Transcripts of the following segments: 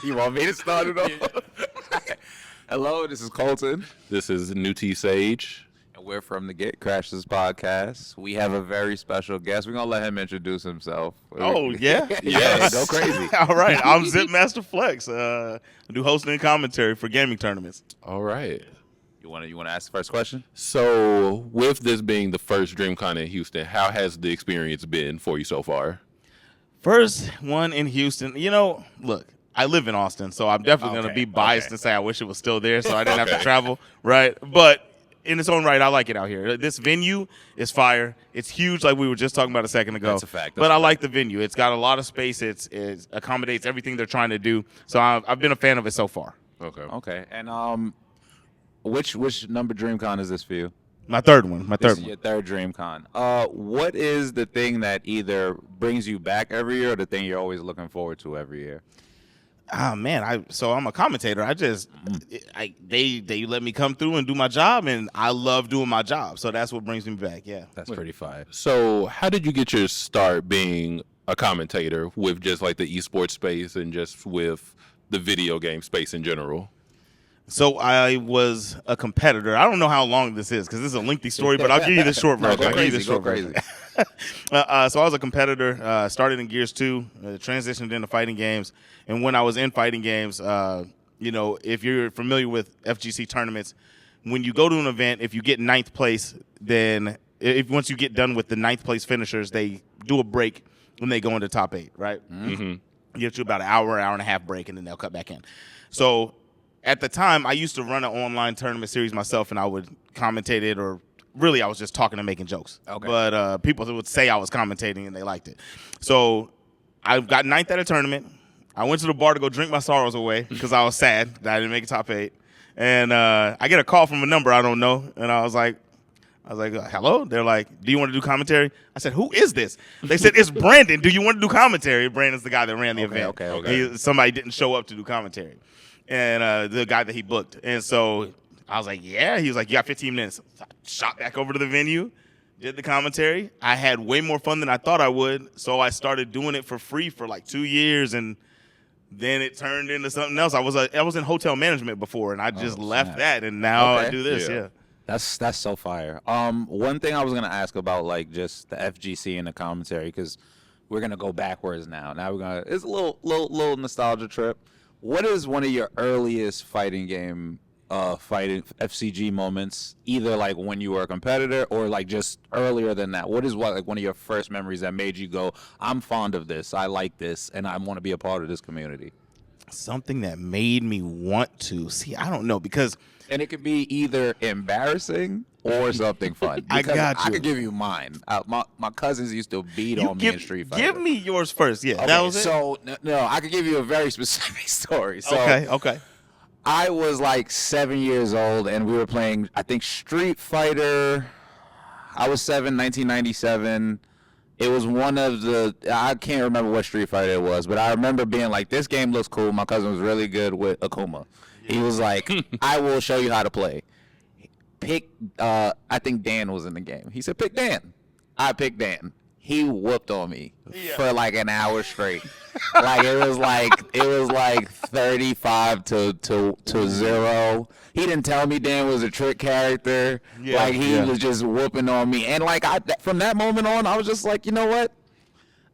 You want me to start it off? Hello, this is Colton. This is New T Sage. And we're from the GateCrashers podcast. We have a very special guest. We're going to let him introduce himself. Oh, yeah? Yes. Go crazy. All right. I'm ZipMasterFlex. I do hosting and commentary for gaming tournaments. All right. You want to ask the first question? So, with this being the first DreamCon in Houston, how has the experience been for you so far? First one in Houston. You know, look, I live in Austin, so I'm definitely going to be biased and say I wish it was still there so I didn't have to travel, right? But in its own right, I like it out here. This venue is fire. It's huge, like we were just talking about a second ago. That's a fact. But I like the venue. It's got a lot of space. It accommodates everything they're trying to do. So I've been a fan of it so far. Okay. And which number DreamCon is this for you? My third one. This is your third DreamCon. What is the thing that either brings you back every year or the thing you're always looking forward to every year? Oh man, so I'm a commentator. They let me come through and do my job, and I love doing my job. So that's what brings me back. Yeah, That's pretty fire. So, how did you get your start being a commentator with just like the esports space and just with the video game space in general? So I was a competitor. I don't know how long this is because this is a lengthy story, but I'll give you the short version. Go crazy. So I was a competitor, started in Gears 2, transitioned into fighting games. And when I was in fighting games, if you're familiar with FGC tournaments, when you go to an event, if you get ninth place, then once you get done with the ninth place finishers, they do a break when they go into top 8, right? Mm-hmm. You get to about an hour and a half break, and then they'll cut back in. So at the time, I used to run an online tournament series myself, and I would commentate it, or really I was just talking and making jokes. Okay. But people would say I was commentating, and they liked it. So I got ninth at a tournament. I went to the bar to go drink my sorrows away because I was sad that I didn't make it top 8. And I get a call from a number I don't know, and I was like, hello? They're like, do you want to do commentary? I said, who is this? They said, it's Brandon. Do you want to do commentary? Brandon's the guy that ran the event. Okay. Somebody didn't show up to do commentary. And the guy that he booked. And so I was like, yeah. He was like, you got 15 minutes. So I shot back over to the venue, did the commentary. I had way more fun than I thought I would. So I started doing it for free for like 2 years. And then it turned into something else. I was in hotel management before, and I just left that. And now I do this, yeah. That's so fire. One thing I was gonna ask about, like, just the FGC and the commentary, because we're gonna go backwards now. It's a little nostalgia trip. What is one of your earliest fighting FCG moments? Either like when you were a competitor or like just earlier than that. What is one of your first memories that made you go, I'm fond of this, I like this, and I want to be a part of this community? Something that made me want to. See, I don't know, because and it could be either embarrassing or something fun. I got you. I could give you mine. My cousins used to beat on me in Street Fighter. Give me yours first. Yeah, okay, that was it. So no, I could give you a very specific story. So, okay. I was like 7 years old, and we were playing, I think, Street Fighter. I was 7, 1997. It was one of I can't remember what Street Fighter it was, but I remember being like, this game looks cool. My cousin was really good with Akuma. He was like, I will show you how to play. I think Dan was in the game. He said, pick Dan. I picked Dan. He whooped on me for like an hour straight. Like it was like 35 to 0. He didn't tell me Dan was a trick character. Like he was just whooping on me. And like from that moment on, I was just like, you know what?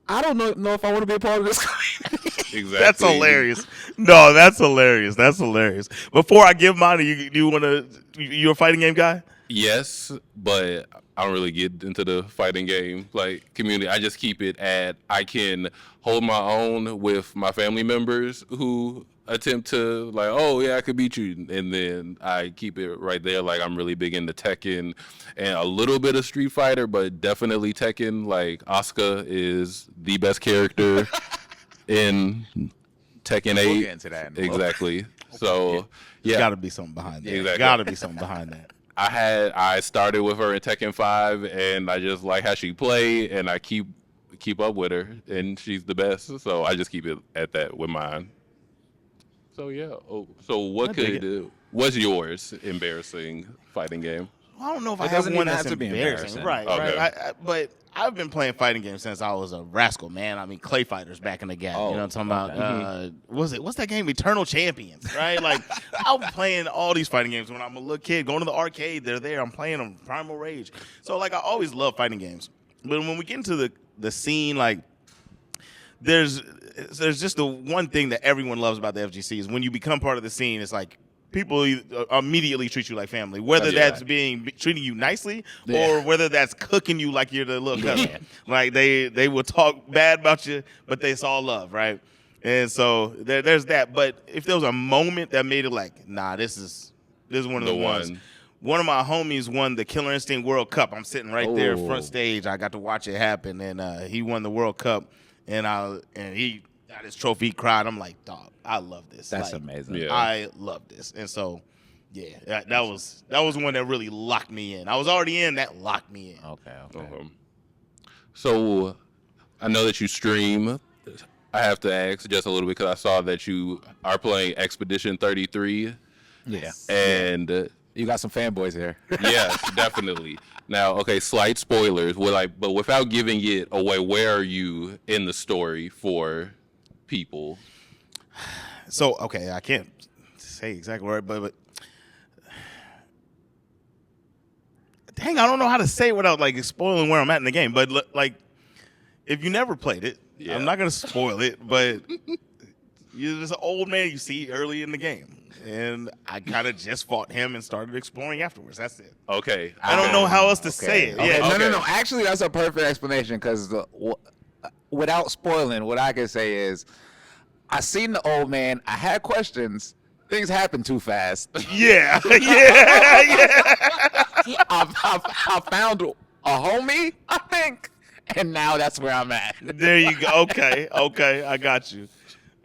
I don't know if I want to be a part of this community. Exactly. That's hilarious. No, that's hilarious. That's hilarious. Before I give mine, you're a fighting game guy? Yes, but I don't really get into the fighting game like community. I just keep it at I can hold my own with my family members who attempt to like, oh yeah, I could beat you, and then I keep it right there. Like I'm really big into Tekken and a little bit of Street Fighter, but definitely Tekken. Like Asuka is the best character in Tekken 8. We'll get into that. Exactly. So There's got to be something behind that. Exactly. Got to be something behind that. I started with her in Tekken 5, and I just like how she played, and I keep up with her, and she's the best. So I just keep it at that with mine. So yeah. Oh, so what's yours embarrassing fighting game? I don't know if I It have doesn't one even that's have to be embarrassing. embarrassing. Right, Okay. right. But I've been playing fighting games since I was a rascal, man. I mean, Clay Fighters back in the gap. Oh, you know what I'm talking okay. about? What's that game? Eternal Champions, right? Like, I'm playing all these fighting games when I'm a little kid, going to the arcade. They're there. I'm playing them, Primal Rage. So, like, I always love fighting games. But when we get into the scene, like, there's just the one thing that everyone loves about the FGC is when you become part of the scene, it's like, people immediately treat you like family, whether that's treating you nicely or whether that's cooking you like you're the little cousin. Like they will talk bad about you, but it's all love, right? And so there's that. But if there was a moment that made it like, nah, this is one of the ones. One of my homies won the Killer Instinct World Cup. I'm sitting right there front stage. I got to watch it happen, and he won the World Cup, and he got his trophy. He cried. I'm like, dog, I love this. That's like, amazing. Yeah. I love this. And so, yeah, that was one that really locked me in. I was already in. That locked me in. Okay. So I know that you stream. I have to ask just a little bit because I saw that you are playing Expedition 33. Yeah. And You got some fanboys here. yes, definitely. Now, okay, slight spoilers. But without giving it away, where are you in the story for people? So, okay, I can't say exactly where, but dang, I don't know how to say it without like spoiling where I'm at in the game. But like, if you never played it, I'm not gonna spoil it. But you're just an old man you see early in the game, and I kind of just fought him and started exploring afterwards. That's it. Okay. I don't know how else to say it. Okay. Yeah, No. Actually, that's a perfect explanation because without spoiling, what I can say is I seen the old man. I had questions. Things happen too fast. yeah. I found a homie, I think, and now that's where I'm at. There you go. Okay, I got you.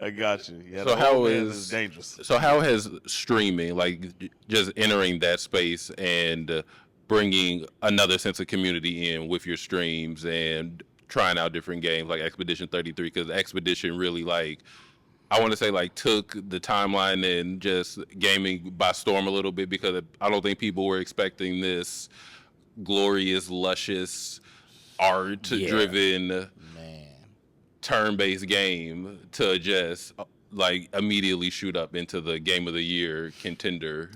Yeah, So the how old man is dangerous? So how has streaming, like just entering that space and bringing another sense of community in with your streams and trying out different games like Expedition 33? Because Expedition really I want to say took the timeline and just gaming by storm a little bit because I don't think people were expecting this glorious, luscious, art-driven, turn-based game to just immediately shoot up into the Game of the Year contender.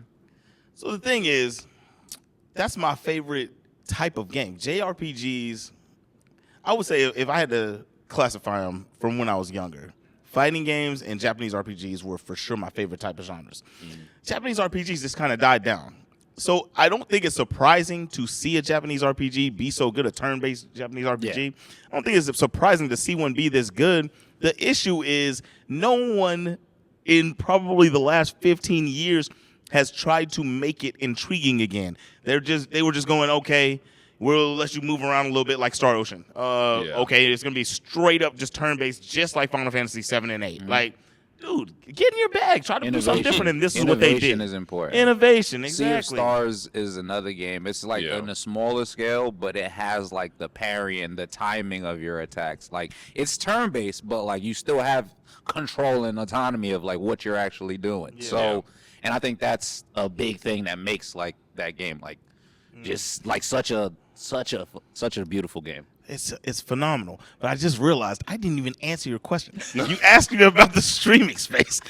So the thing is, that's my favorite type of game. JRPGs, I would say if I had to classify them from when I was younger, fighting games and Japanese RPGs were for sure my favorite type of genres. Japanese RPGs just kind of died down. So I don't think it's surprising to see a Japanese RPG be so good, a turn-based Japanese RPG. Yeah. I don't think it's surprising to see one be this good. The issue is no one in probably the last 15 years has tried to make it intriguing again. They were just going, okay, we'll let you move around a little bit like Star Ocean. Okay, it's going to be straight up just turn-based, just like Final Fantasy 7 and 8. Like, dude, get in your bag. Try to do something different, and this is what they did. Innovation is important. Innovation, Sea of exactly. Stars is another game. It's on a smaller scale, but it has the parrying, the timing of your attacks. It's turn-based, but you still have control and autonomy of what you're actually doing. Yeah. So, and I think that's a big thing that makes that game just such a beautiful game. It's phenomenal. But I just realized I didn't even answer your question. You asked me about the streaming space.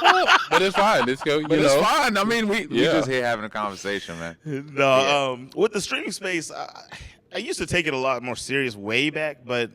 But it's fine. It's It's fine. I mean, we just here having a conversation, man. No, with the streaming space, I used to take it a lot more serious way back, but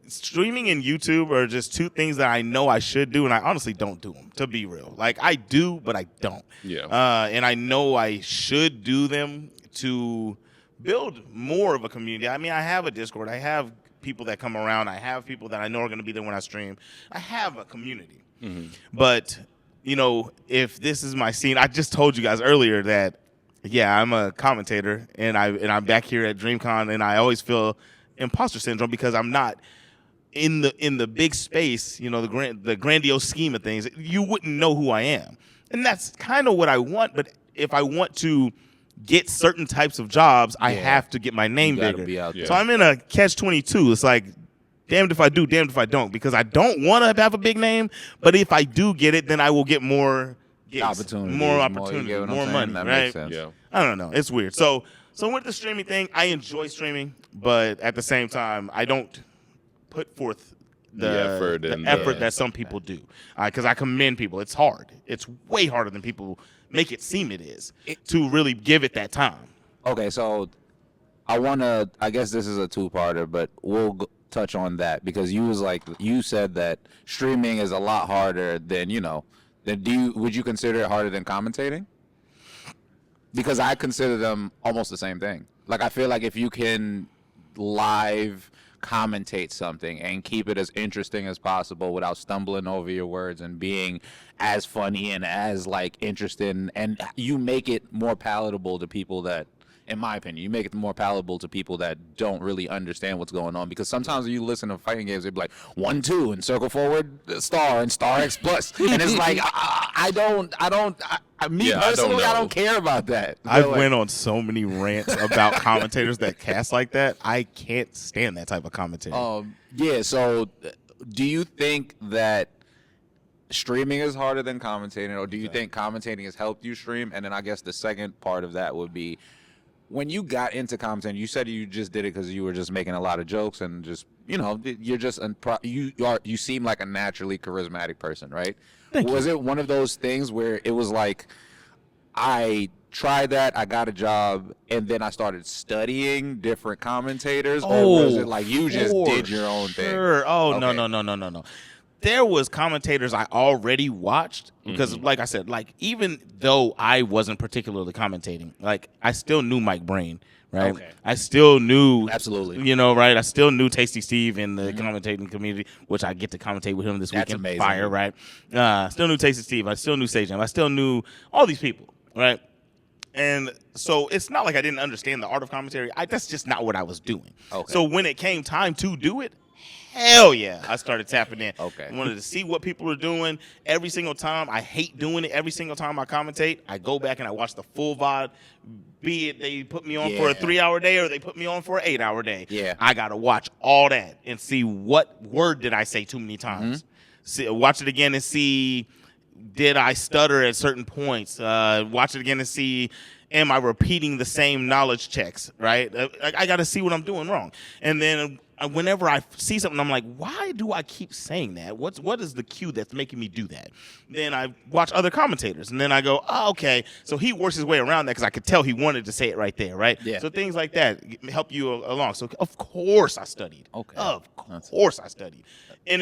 streaming and YouTube are just two things that I know I should do, and I honestly don't do them, to be real. I do, but I don't. Yeah. And I know I should do them to build more of a community. I mean, I have a Discord. I have people that come around. I have people that I know are going to be there when I stream. I have a community. Mm-hmm. But, if this is my scene, I just told you guys earlier that, I'm a commentator, and I'm back here at DreamCon, and I always feel imposter syndrome because I'm not in the big space, the grandiose scheme of things. You wouldn't know who I am. And that's kind of what I want, but if I want to get certain types of jobs, I have to get my name bigger. Be out there. So I'm in a catch-22. It's damned if I do, damned if I don't, because I don't want to have a big name, but if I do get it, then I will get more gigs, Opportunities, more you opportunity, get what I'm more saying? money, That right? makes sense. Yeah. I don't know. It's weird. So with the streaming thing, I enjoy streaming, but at the same time, I don't put forth the effort that some people do. Because I commend people. It's hard. It's way harder than people make it seem it is to really give it that time. Okay, so I guess this is a two-parter, but we'll touch on that because you said that streaming is a lot harder than, would you consider it harder than commentating? Because I consider them almost the same thing. Like, I feel like if you can live commentate something and keep it as interesting as possible without stumbling over your words and being as funny and as, like, interesting, and you make it more palatable to people that, in my opinion, you make it more palatable to people that don't really understand what's going on. Because sometimes when you listen to fighting games, they'd be like 1-2 and circle forward star and star X plus, and it's like I don't care about that. I've went on so many rants about commentators that cast like that. I can't stand that type of commentary. Yeah. So, do you think that streaming is harder than commentating, or do you think commentating has helped you stream? And then I guess the second part of that would be, when you got into commentating, you said you just did it because you were just making a lot of jokes and just, you're just you seem like a naturally charismatic person, right? Was it one of those things where it was like, I tried that, I got a job, and then I started studying different commentators, or was it like you just did your own thing? Oh, okay. No. There was commentators I already watched because, like I said, like even though I wasn't particularly commentating, like I still knew Mike Brain, right? Okay. I still knew, absolutely, right? I still knew Tasty Steve in the commentating community, which I get to commentate with him this weekend. Amazing. Fire, right? Still knew Tasty Steve. I still knew Sage Jam. I still knew all these people, right? And so it's not like I didn't understand the art of commentary. That's just not what I was doing. Okay. So when it came time to do it, hell yeah, I started tapping in. Okay. I wanted to see what people are doing every single time. I hate doing it. Every single time I commentate, I go back and I watch the full VOD, be it they put me on for a 3-hour day or they put me on for an 8-hour day. Yeah. I got to watch all that and see what word did I say too many times. Watch it again and see, did I stutter at certain points? Watch it again and see, am I repeating the same knowledge checks, right? I got to see what I'm doing wrong. And then whenever I see something, I'm like, why do I keep saying that? What is the cue that's making me do that? Then I watch other commentators, and then I go, oh, okay. So he works his way around that because I could tell he wanted to say it right there, right? Yeah. So things like that help you along. So of course I studied. Okay. Of course I studied. And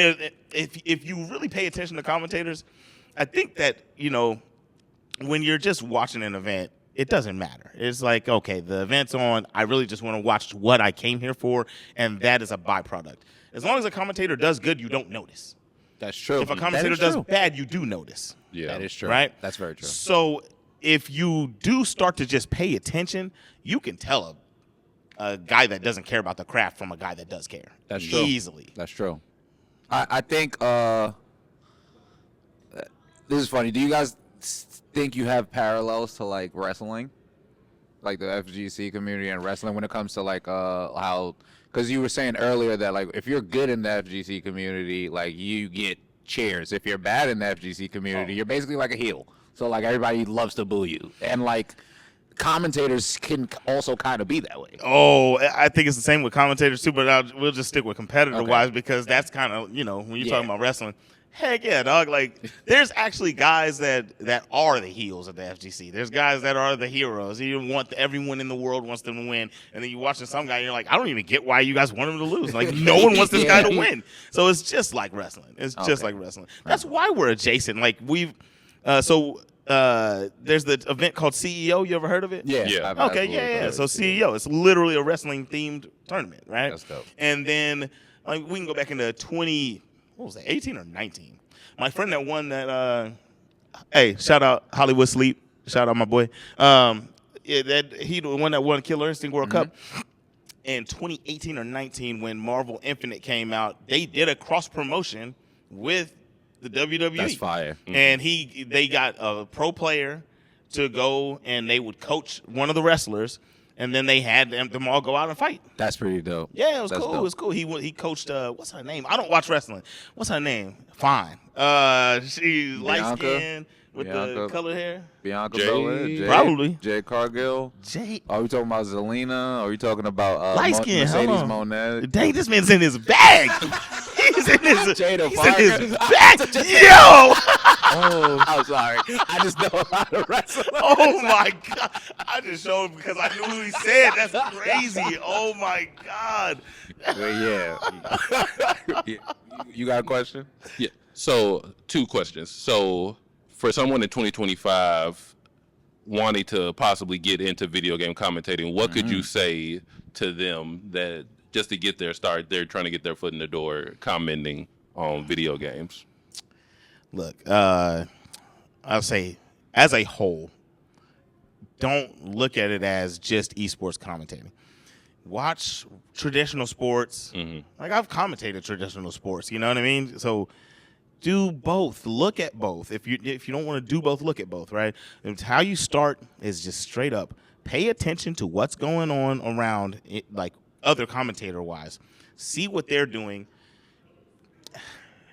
if you really pay attention to commentators, I think that, when you're just watching an event, it doesn't matter. It's like, okay, the event's on. I really just want to watch what I came here for, and that is a byproduct. As long as a commentator does good, you don't notice. That's true. If a commentator does bad, you do notice. Yeah, that is true. Right? That's very true. So if you do start to just pay attention, you can tell a guy that doesn't care about the craft from a guy that does care. That's true. Easily. That's true. I think this is funny. Do you guys think you have parallels to like wrestling, like the FGC community and wrestling when it comes to like how, because you were saying earlier that like if you're good in the FGC community, like you get cheers. If you're bad in the FGC community, you're basically like a heel. So like everybody loves to boo you, and like commentators can also kind of be that way. Oh, I think it's the same with commentators too, but we'll just stick with competitor-wise because that's kind of, when you're talking about wrestling. Heck yeah, dog. Like, there's actually guys that are the heels of the FGC. There's guys that are the heroes. Everyone in the world wants them to win. And then you're watching some guy and you're like, I don't even get why you guys want him to lose. Like, no one wants this guy to win. So it's just like wrestling. It's just like wrestling. That's why we're adjacent. Like, there's the event called CEO. You ever heard of it? Yeah. Okay, yeah. So CEO, it's literally a wrestling-themed tournament, right? That's dope. And then we can go back into 18 or 19? My friend that won that, hey, shout out Hollywood Sleep. Shout out my boy. He the one that won Killer Instinct World Cup. In 2018 or 19, when Marvel Infinite came out, they did a cross-promotion with the WWE. That's fire. And they got a pro player to go, and they would coach one of the wrestlers, and then they had them all go out and fight. That's pretty dope. Yeah, it was That's cool. dope. It was cool. He coached. What's her name? I don't watch wrestling. What's her name? Fine. She's light skinned with the colored hair. Bianca Jay- Belair, Probably. Jay Cargill. Jay. Are we talking about Zelina? Are we talking about Light skin. Mercedes Monet? Dang, this man's in his bag. He's in his Jada he's Parker. in his bag. Yo. Oh, I'm sorry. I just know a lot of wrestlers. Oh my God. I just showed him because I knew who he said. That's crazy. Oh my God. But yeah. You got a question? Yeah. So 2 questions. So for someone in 2025 wanting to possibly get into video game commentating, what could you say to them that just to get their start, they're trying to get their foot in the door commenting on video games? Look, I'll say as a whole, don't look at it as just esports commentating. Watch traditional sports. Like I've commentated traditional sports, you know what I mean? So do both. Look at both. If you don't want to do both, look at both, right? And how you start is just straight up. Pay attention to what's going on around it, like other commentator wise. See what they're doing.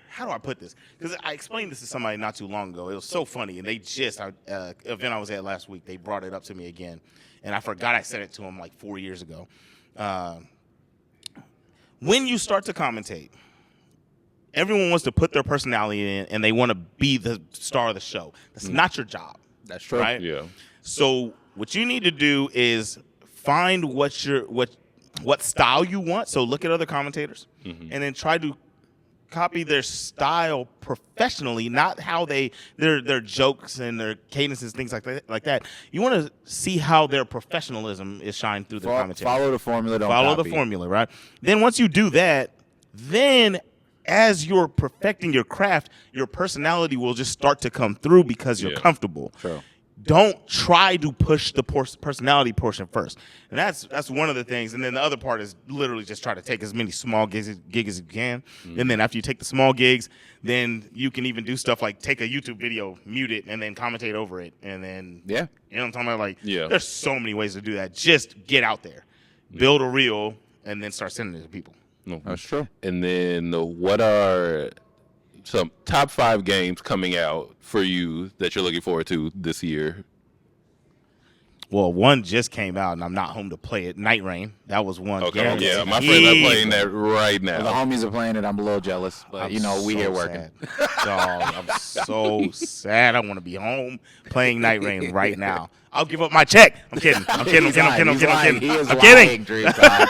How do I put this? Because I explained this to somebody not too long ago. It was so funny, and they just event I was at last week. They brought it up to me again, and I forgot I said it to them like 4 years ago. When you start to commentate, everyone wants to put their personality in, and they want to be the star of the show. That's not your job. That's true. Right? Yeah. So what you need to do is find what style you want. So look at other commentators, and then try to copy their style professionally, not how their jokes and their cadences, things like that. You want to see how their professionalism is shined through the commentary. Follow the formula. Don't Follow copy. the formula, right? Then once you do that, then as you're perfecting your craft, your personality will just start to come through because you're comfortable. True. Don't try to push the personality portion first. And that's one of the things. And then the other part is literally just try to take as many small gigs as you can. And then after you take the small gigs, then you can even do stuff like take a YouTube video, mute it, and then commentate over it. And then, you know what I'm talking about? Like, there's so many ways to do that. Just get out there, build a reel, and then start sending it to people. That's true. And then what are some top 5 games coming out for you that you're looking forward to this year? Well, one just came out, and I'm not home to play it. Night Rain. That was one. Okay, guaranteed. yeah, my friends are playing that right now. The homies are playing it. I'm a little jealous, but we so here working. Sad. Dog, I'm so sad. I want to be home playing Night Rain right now. I'll give up my check. I'm kidding. I'm kidding. I'm kidding. He is I'm lying, kidding. Dream God.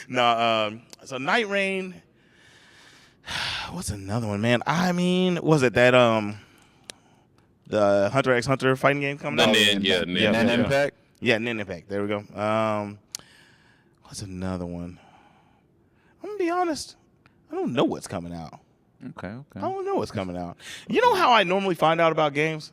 No, so Night Rain. What's another one, man? I mean, was it that the Hunter x Hunter fighting game coming out? Nin Impact. Yeah, Nin Impact. There we go. What's another one? I'm gonna be honest. I don't know what's coming out. Okay. I don't know what's coming out. You know how I normally find out about games?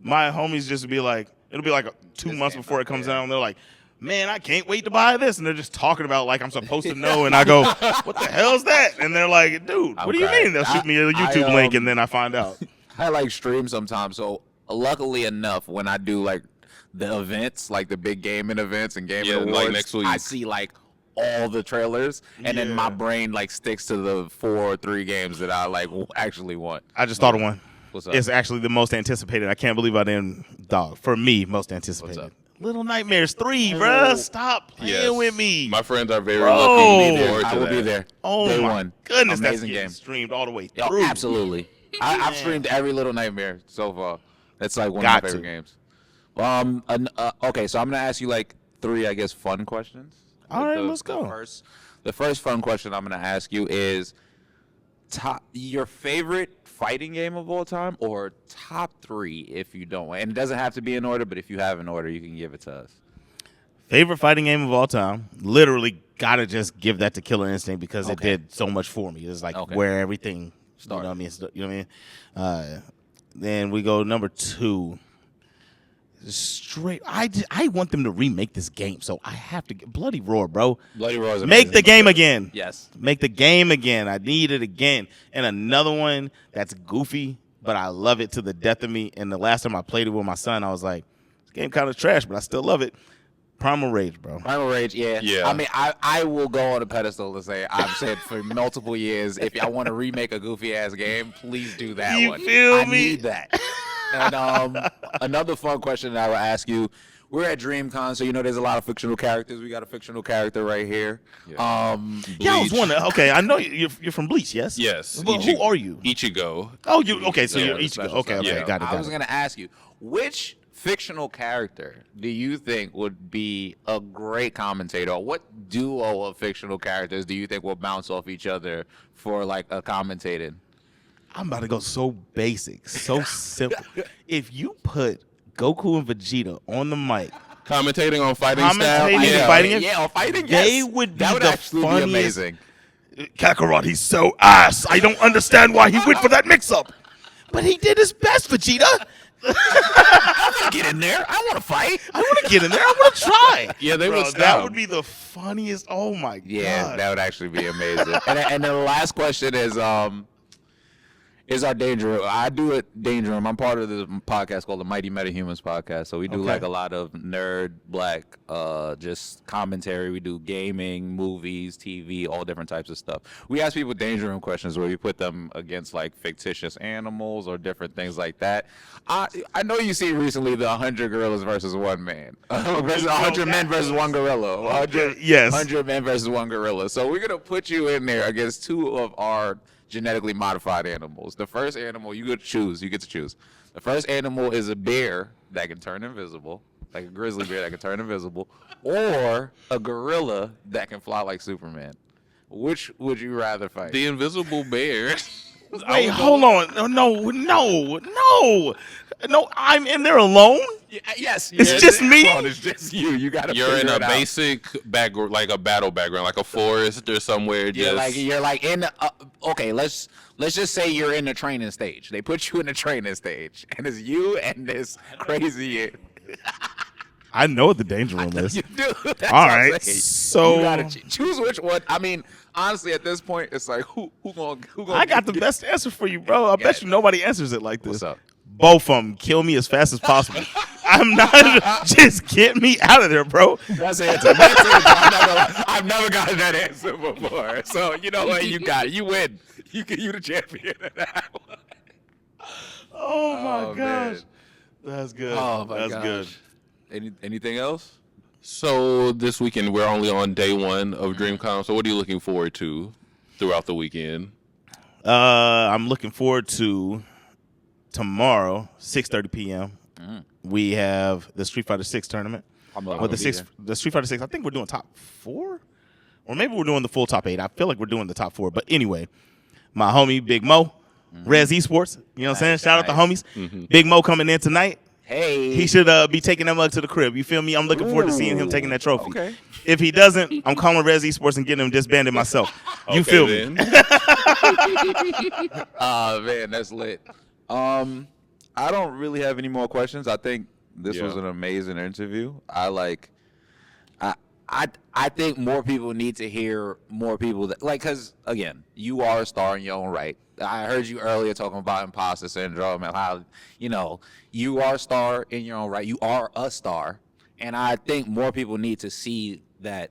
My homies just be like, it'll be like 2 months before it comes out, and they're like, man, I can't wait to buy this. And they're just talking about like I'm supposed to know. And I go, what the hell's that? And they're like, dude, what do you mean? They'll shoot me a YouTube link, and then I find out. I like stream sometimes. So luckily enough, when I do like the events, like the big gaming events and gaming awards, like next week. I see like all the trailers, and then my brain like sticks to the 4 or 3 games that I like actually want. I just thought of one. What's up? It's actually the most anticipated. I can't believe I didn't, dog. For me, most anticipated. What's up? Little Nightmares 3, bruh. Stop playing with me. My friends are very Bro. looking forward to I will that. be there. Oh Day my one. goodness, Amazing that's getting game. streamed all the way Oh, through. absolutely. I've streamed every Little Nightmare so far. That's like one Got of my favorite games. Okay, so I'm gonna ask you like 3, I guess, fun questions. All right, let's go. The first fun question I'm gonna ask you is your favorite fighting game of all time, or top 3 if you don't. And it doesn't have to be in order, but if you have an order, you can give it to us. Favorite fighting game of all time. Literally gotta just give that to Killer Instinct because it did so much for me. It's like where everything started. You know what I mean? Then we go number 2. Straight. I want them to remake this game, so I have to get Bloody Roar, bro. Bloody Roar is amazing. Make the game again. Yes. Make the game again. I need it again. And another one that's goofy, but I love it to the death of me. And the last time I played it with my son, I was like, game kind of trash, but I still love it. Primal Rage, bro. Primal Rage, yeah. Yeah. I mean, I will go on a pedestal and say I've said for multiple years, if y'all want to remake a goofy ass game, please do that You one. feel I me? need that. And another fun question that I will ask you: we're at DreamCon, so there's a lot of fictional characters. We got a fictional character right here. Yeah. Yeah, I was Bleach. wondering. Okay, I know you're from Bleach, yes? Yes. Well, who are you? Ichigo. Oh, you. Okay, so Yeah, you're the Ichigo. special Okay, stuff. Yeah. got it. I was gonna ask you, which fictional character do you think would be a great commentator? Or what duo of fictional characters do you think will bounce off each other for like a commentating? I'm about to go so basic, so simple. If you put Goku and Vegeta on the mic, Commentating on fighting style. Commentating Yeah. fighting? Yeah, on fighting. They Yes. would be that would the actually funniest- be amazing. Kakarot, he's so ass. I don't understand why he went for that mix-up. But he did his best, Vegeta. Get in there! I want to fight. I want to get in there. I want to try. Yeah, they Bro, would that stop. would be the funniest. Oh, my Yeah, God. that would actually be amazing. and then the last question is our Danger Room. I do it Danger Room. I'm part of the podcast called the Mighty Metahumans podcast. So we do Okay. like a lot of nerd, black, just commentary. We do gaming, movies, TV, all different types of stuff. We ask people Danger Room questions where we put them against like fictitious animals or different things like that. I know you see recently the 100 gorillas versus one man, versus 100 men versus one gorilla. 100, Yes. 100 men versus one gorilla. So we're gonna put you in there against two of our genetically modified animals. The first animal you get to choose. The first animal is a bear that can turn invisible, like a grizzly bear that can turn invisible, or a gorilla that can fly like Superman. Which would you rather fight? The invisible bear. Wait, hold on. No. I'm in there alone? Yes, It's just me? It's just you. You gotta. You're in figure a it out. basic background, like a battle background, like a forest or somewhere. You're like in. Okay, let's just say you're in the training stage. They put you in the training stage, and it's you and this crazy. I know what the Danger Room is. You do. That's All what I'm right, saying. so- you gotta choose which one. I mean, honestly, at this point, it's like who gonna. I got the best answer for you, bro. I bet you nobody answers it like this. What's up? Both of them. Kill me as fast as possible. I'm not. Just get me out of there, bro. That's the answer. That's the answer. I've never gotten that answer before. So you know what? You got it. You win. You the champion of that one. Oh my Oh, gosh. man. That's good. Oh my That's gosh. good. Anything else? So this weekend we're only on day one of DreamCon. So what are you looking forward to throughout the weekend? I'm looking forward to tomorrow, 6:30 p.m. We have the Street Fighter 6 tournament. With the Street Fighter 6, I think we're doing top 4, or maybe we're doing the full top 8. I feel like we're doing the top 4. But anyway, my homie Big Mo, Rez Esports. You know what I'm saying? Nice, Shout out to nice. homies. Big Mo coming in tonight. Hey. He should be taking that mug to the crib. You feel me? I'm looking forward to seeing him taking that trophy. Okay. If he doesn't, I'm calling Rez Esports and getting him disbanded myself. You Okay, feel me? then. Man, that's lit. I don't really have any more questions. I think this was Yeah. an amazing interview. I think more people need to hear more people that because again, you are a star in your own right. I heard you earlier talking about imposter syndrome and how you are a star in your own right. You are a star, and I think more people need to see that.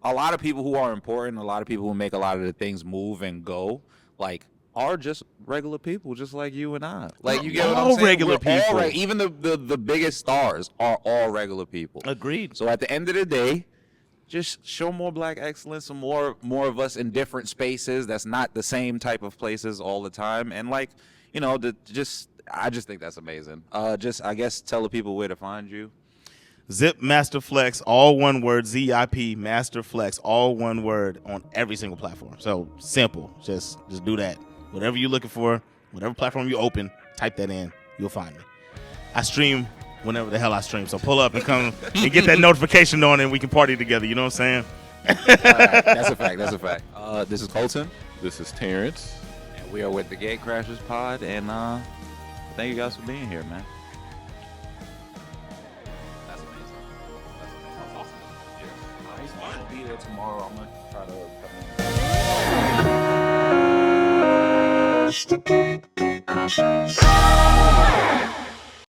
A lot of people who are important, a lot of people who make a lot of the things move and go, like, are just regular people, just like you and I. Like, you get what I'm All saying? regular We're all people. even the biggest stars are all regular people. Agreed. So at the end of the day, just show more black excellence, some more of us in different spaces. That's not the same type of places all the time, and I just think that's amazing. I guess tell the people where to find you. ZipMasterFlex, all one word, ZIP MasterFlex, all one word on every single platform. So simple. Just do that. Whatever you're looking for, whatever platform you open, type that in. You'll find me. I stream whenever the hell I stream. So pull up and come and get that notification on and we can party together. You know what I'm saying? That's a fact. That's a fact. This is Colton, This is Terrence. and we are with the GateCrashers pod. And thank you guys for being here, man. That's amazing. That's awesome. Yeah. I'll be there tomorrow. I'm gonna try to come in. It's the GateCrashers.